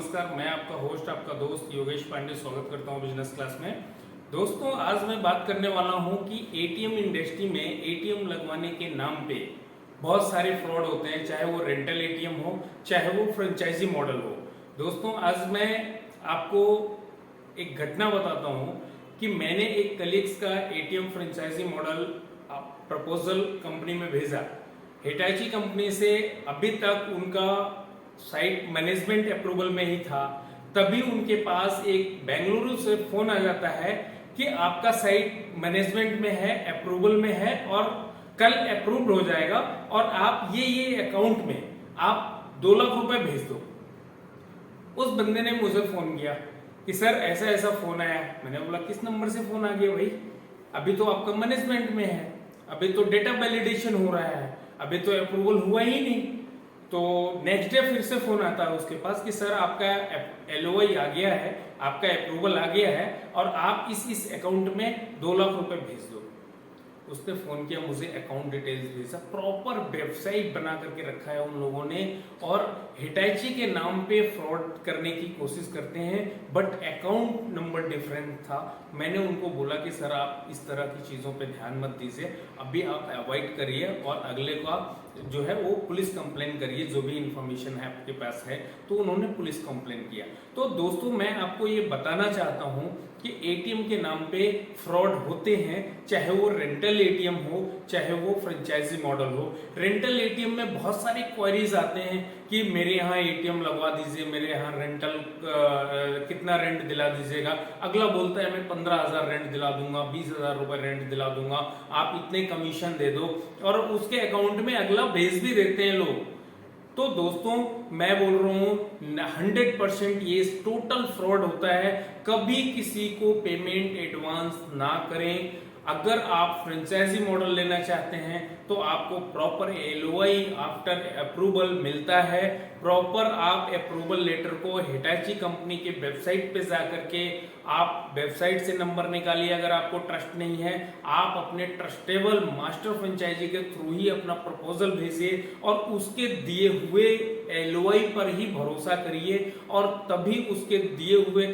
नमस्कार। मैं आपका होस्ट, आपका दोस्त योगेश पांडे स्वागत करता हूं बिजनेस क्लास में। दोस्तों, आज मैं बात करने वाला हूं कि एटीएम इंडस्ट्री में एटीएम लगवाने के नाम पे बहुत सारे फ्रॉड होते हैं, चाहे वो रेंटल एटीएम हो, चाहे वो फ्रेंचाइजी मॉडल हो। दोस्तों, आज मैं आपको एक घटना बताता हूं कि मैंने एक कलीग्स का ATM franchise model proposal company में भेजा। हिटाची कंपनी से अभी तक उनका साइट मैनेजमेंट अप्रूवल में ही था, तभी उनके पास एक बेंगलुरु से फोन आ जाता है कि आपका साइट मैनेजमेंट में है, अप्रूवल में है और कल अप्रूव्ड हो जाएगा और आप ये अकाउंट में आप 2 लाख रुपए भेज दो। उस बंदे ने मुझे फोन किया कि सर ऐसा ऐसा फोन आया। मैंने बोला किस नंबर से फोन आ गया भाई? अभी तो आपका मैनेजमेंट में है, अभी तो डेटा वैलिडेशन हो रहा है, अभी तो अप्रूवल हुआ ही नहीं। तो नेक्स्ट डे फिर से फोन आता है उसके पास कि सर आपका LOI आ गया है, आपका अप्रूवल आ गया है और आप इस अकाउंट में 2 लाख रुपए भेज दो। उसने फोन किया, मुझे अकाउंट डिटेल्स भेजा, प्रॉपर वेबसाइट बना करके रखा है उन लोगों ने और हिटाची के नाम पे फ्रॉड करने की कोशिश करते हैं, बट अकाउंट नंबर डिफरेंट था। मैंने उनको बोला कि सर आप इस तरह की चीजों पे ध्यान मत दीजिए, अभी आप अवॉइड करिए और अगले का जो है वो पुलिस कंप्लेन करिए, जो भी इंफॉर्मेशन है आपके पास है। तो उन्होंने पुलिस कंप्लेन किया। तो दोस्तों, मैं आपको ये बताना चाहता हूं कि एटीएम के नाम पे फ्रॉड होते हैं, चाहे वो रेंटल एटीएम हो, चाहे वो फ्रेंचाइजी मॉडल हो। रेंटल एटीएम में बहुत सारी क्वेरीज आते हैं कि मेरे यहाँ एटीएम लगवा दीजिए, मेरे यहाँ रेंटल कितना रेंट दिला दीजिएगा। अगला बोलता है मैं 15,000 रेंट दिला दूंगा, 20,000 रुपए रेंट दिला दूंगा, आप इतने कमीशन दे दो, और उसके अकाउंट में अगला भेज भी देते हैं लोग। तो दोस्तों, मैं बोल रहा हूं 100% ये टोटल फ्रॉड होता है। कभी किसी को पेमेंट एडवांस ना करें। अगर आप फ्रेंचाइजी मॉडल लेना चाहते हैं तो आपको प्रॉपर LOI आफ्टर अप्रूवल मिलता है। प्रॉपर आप अप्रूवल लेटर को हिटाची कंपनी के वेबसाइट पे जाकर के आप वेबसाइट से नंबर निकालिए। अगर आपको ट्रस्ट नहीं है, आप अपने ट्रस्टेबल मास्टर फ्रेंचाइजी के थ्रू ही अपना प्रपोजल भेजिए और उसके दिए हुए LOI पर ही भरोसा करिए और तभी उसके दिए हुए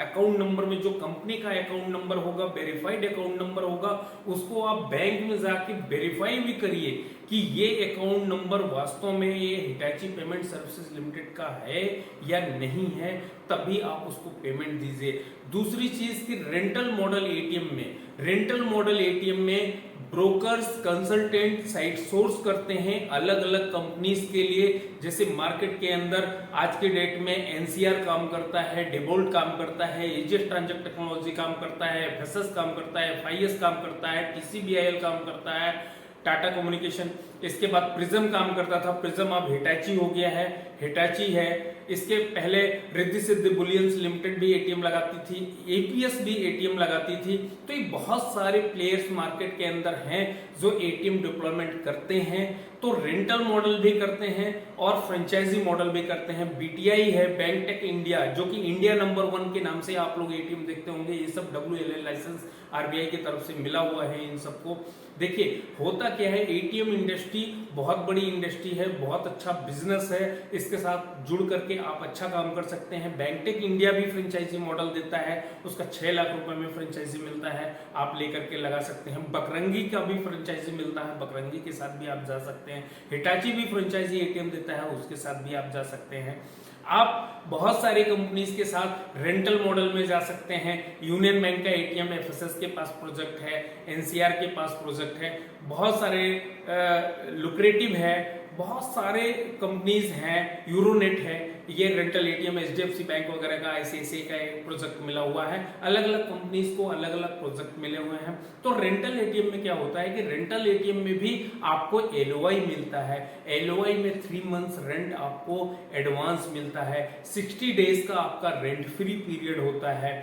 अकाउंट नंबर में, जो कंपनी का अकाउंट नंबर होगा, वेरीफाइड अकाउंट नंबर होगा, उसको आप बैंक में जाके वेरीफाई भी करिए कि ये अकाउंट नंबर वास्तव में ये हिटाची पेमेंट सर्विसेज लिमिटेड का है या नहीं है, तभी आप उसको पेमेंट दीजिए। दूसरी चीज कि रेंटल मॉडल एटीएम में ब्रोकर्स, कंसल्टेंट साइट सोर्स करते हैं अलग अलग कंपनीज के लिए। जैसे मार्केट के अंदर आज के डेट में NCR काम करता है, डिबोल्ट काम करता है, एजीएस ट्रांजेक्ट टेक्नोलॉजी काम करता है, FSS काम करता है, FIS काम करता है, TCBIL काम करता है, टाटा कम्युनिकेशन। इसके बाद प्रिज्म काम करता था, प्रिज्म अब हिटाची हो गया है, हिटाची है। इसके पहले रिद्धि सिद्धि बुलियंस लिमिटेड भी एटीएम लगाती थी, APS भी एटीएम लगाती थी। तो ये बहुत सारे प्लेयर्स मार्केट के अंदर हैं जो एटीएम डिप्लॉयमेंट करते हैं। तो रेंटल मॉडल भी करते हैं और फ्रेंचाइजी मॉडल भी करते हैं। BTI है, बैंक टेक इंडिया, जो कि इंडिया नंबर 1 के नाम से आप लोग एटीएम देखते होंगे। ये सब WLL लाइसेंस RBI की तरफ से मिला हुआ है इन सबको। देखिए, होता क्या है, एटीएम इंडस्ट्री बहुत बड़ी इंडस्ट्री है, बहुत अच्छा बिजनेस है, इसके साथ जुड़ करके आप अच्छा काम कर सकते हैं। बैंक टेक इंडिया भी फ्रेंचाइजी मॉडल देता है, उसका 6 लाख रुपए में फ्रेंचाइजी मिलता है, आप लेकर के लगा सकते हैं। बकरंगी का भी फ्रेंचाइजी मिलता है, बकरंगी के साथ भी आप जा सकते हैं। हिटाची भी फ्रेंचाइजी एटीएम देता है, उसके साथ भी आप जा सकते हैं। आप बहुत सारे कंपनीज के साथ रेंटल मॉडल में जा सकते हैं। यूनियन बैंक का एटीएम FSS के पास प्रोजेक्ट है, NCR के पास प्रोजेक्ट है, बहुत सारे लुक्रेटिव है, बहुत सारे कंपनीज हैं, यूरोनेट है, ये रेंटल एटीएम HDFC बैंक वगैरह का, ICICI का एक प्रोजेक्ट मिला हुआ है। अलग अलग कंपनीज को अलग अलग प्रोजेक्ट मिले हुए हैं। तो रेंटल एटीएम में क्या होता है कि रेंटल एटीएम में भी आपको LOI मिलता है। LOI में 3 मंथ्स रेंट आपको एडवांस मिलता है, 60 डेज का आपका रेंट फ्री पीरियड होता है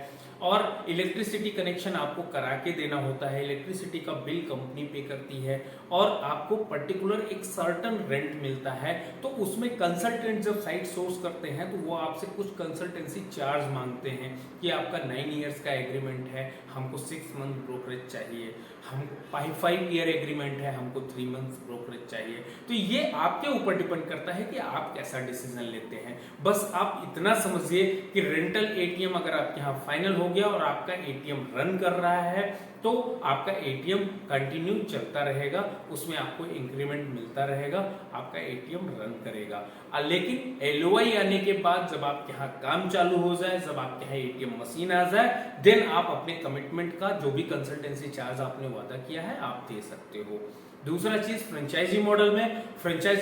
और इलेक्ट्रिसिटी कनेक्शन आपको करा के देना होता है। इलेक्ट्रिसिटी का बिल कंपनी पे करती है और आपको पर्टिकुलर एक सर्टन रेंट मिलता है। तो उसमें कंसल्टेंट जब साइट सोर्स करते हैं तो वो आपसे कुछ कंसल्टेंसी चार्ज मांगते हैं कि आपका 9 इयर्स का एग्रीमेंट है, हमको 6 मंथ ब्रोकरेज चाहिए। हम 5 ईयर एग्रीमेंट है, हमको 3 मंथ्स ब्रोकरेज चाहिए। तो ये आपके ऊपर डिपेंड करता है कि आप कैसा डिसीजन लेते हैं। बस आप इतना समझिए कि रेंटल एटीएम अगर आपके यहाँ फाइनल हो गया और आपका एटीएम रन कर रहा है तो आपका एटीएम कंटिन्यू चलता रहेगा, उसमें आपको इंक्रीमेंट मिलता रहेगा, आपका एटीएम रन करेगा। लेकिन एलओआई आने के बाद जब आपके यहाँ काम चालू हो जाए, जब आपके यहाँ एटीएम मशीन आ जाए, देन आप अपने कमिटमेंट का जो भी कंसल्टेंसी चार्ज आपने वादा किया है आप दे सकते हो। दूसरा चीज फ्रेंचाइजी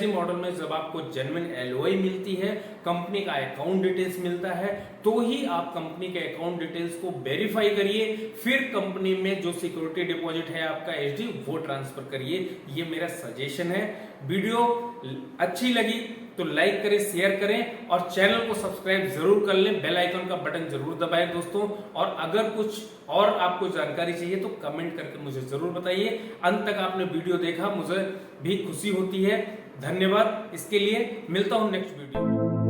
मॉडल में जब आपको जेन्युइन एलओआई मिलती है, कंपनी का अकाउंट डिटेल्स मिलता है, तो ही आप कंपनी के अकाउंट डिटेल्स को वेरीफाई करिए, फिर कंपनी में जो सिक्योरिटी डिपॉजिट है आपका एसडी वो ट्रांसफर करिए। ये मेरा सजेशन है। वीडियो अच्छी लगी तो लाइक करें, शेयर करें और चैनल को सब्सक्राइब जरूर कर लें, बेल आइकन का बटन जरूर दबाएं दोस्तों। और अगर कुछ और आपको जानकारी चाहिए तो कमेंट करके मुझे जरूर बताइए। अंत तक आपने वीडियो देखा, मुझे भी खुशी होती है। धन्यवाद इसके लिए। मिलता हूं नेक्स्ट वीडियो में।